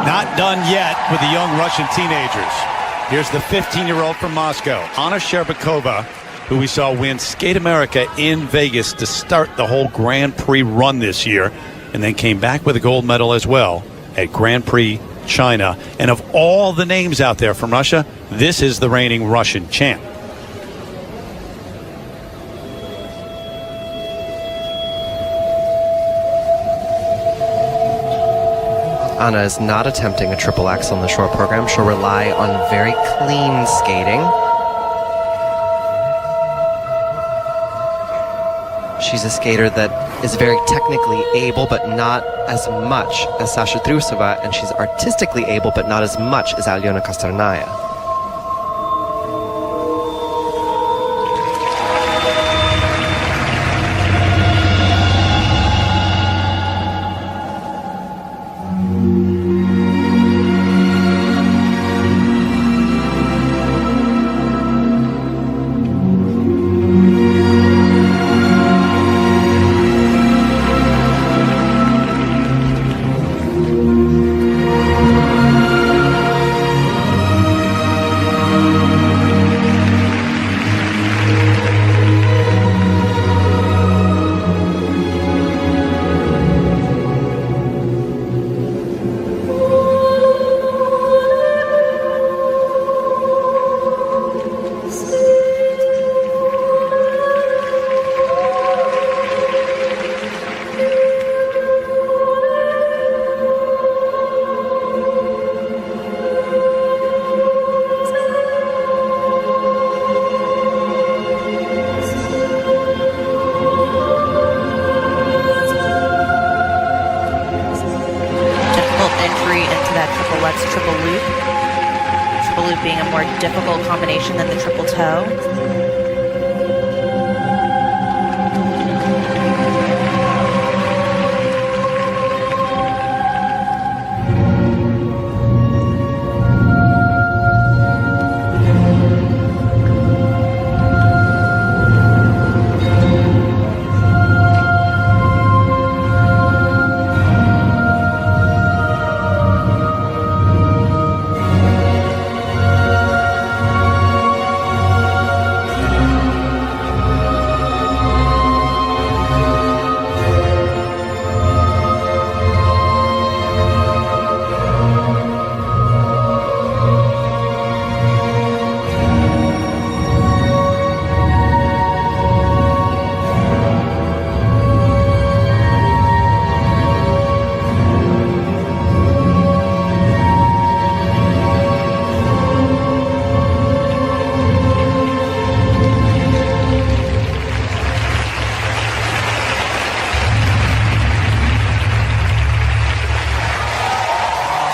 Not done yet with the young Russian teenagers. Here's the 15-year-old from Moscow, Anna Щербакова, who we saw win Skate America in Vegas to start the whole Grand Prix run this year, and then came back with a gold medal as well at Grand Prix China. And of all the names out there from Russia, this is the reigning Russian champ. Anna is not attempting a triple axel in the short program. She'll rely on very clean skating. She's a skater that is very technically able, but not as much as SHCHERBAKOVA, and she's artistically able, but not as much as Alyona Kostornaya. Triple loop being a more difficult combination than the triple toe.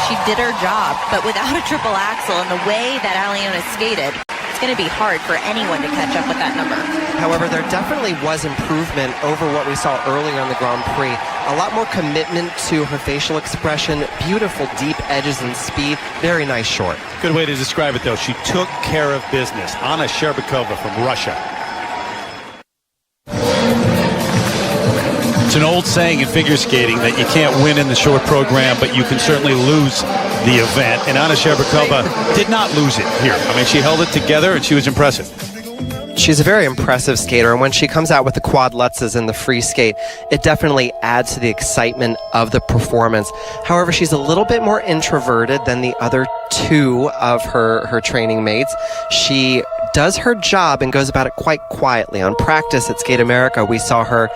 She did her job, but without a triple axel and the way that Alyona skated, it's going to be hard for anyone to catch up with that number. However, there definitely was improvement over what we saw earlier in the Grand Prix. A lot more commitment to her facial expression, beautiful deep edges and speed, very nice short. Good way to describe it, though. She took care of business. Anna Щербакова from Russia. It's an old saying in figure skating that you can't win in the short program, but you can certainly lose the event. And Anna Щербакова did not lose it here. I mean, she held it together and she was impressive. She's a very impressive skater, and when she comes out with the quad lutzes in the free skate, it definitely adds to the excitement of the performance. However, she's a little bit more introverted than the other two of her training mates. She does her job and goes about it quite quietly. On practice at Skate America, we saw her,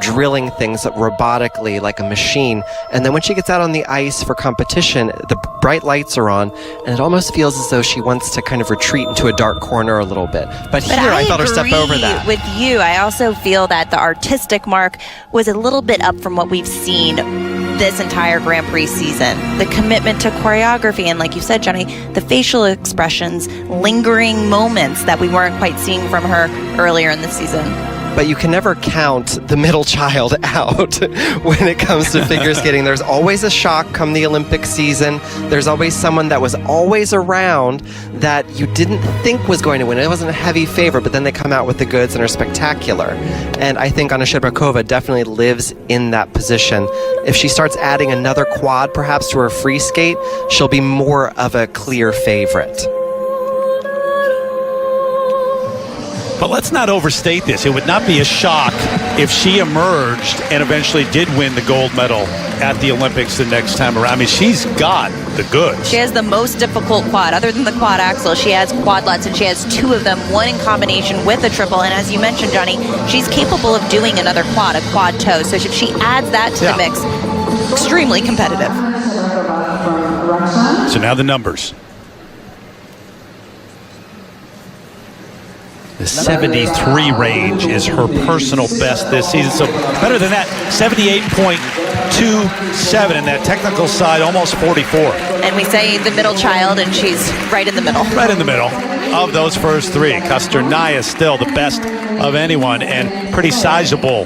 drilling things robotically like a machine. And then when she gets out on the ice for competition, the bright lights are on, and it almost feels as though she wants to kind of retreat into a dark corner a little bit. But here, I felt her step over that. With you, I also feel that the artistic mark was a little bit up from what we've seen this entire Grand Prix season. The commitment to choreography, and like you said, Johnny, the facial expressions, lingering moments that we weren't quite seeing from her earlier in the season. but you can never count the middle child out when it comes to figure skating. There's always a shock come the Olympic season. There's always someone that was always around that you didn't think was going to win. It wasn't a heavy favorite, but then they come out with the goods and are spectacular. And I think Anna Щербакова definitely lives in that position. If she starts adding another quad perhaps to her free skate, she'll be more of a clear favorite. But let's not overstate this. It would not be a shock if she emerged and eventually did win the gold medal at the Olympics the next time around. I mean, she's got the goods. She has the most difficult quad. Other than the quad axel, she has quadlets, and she has two of them, one in combination with a triple. And as you mentioned, Johnny, she's capable of doing another quad, a quad toe. So if she adds that to the mix, extremely competitive. So now the numbers. The 73 range is her personal best this season. So better than that, 78.27, and that technical side almost 44. And we say the middle child, and she's right in the middle. Right in the middle of those first three. Kosternaya still the best of anyone, and pretty sizable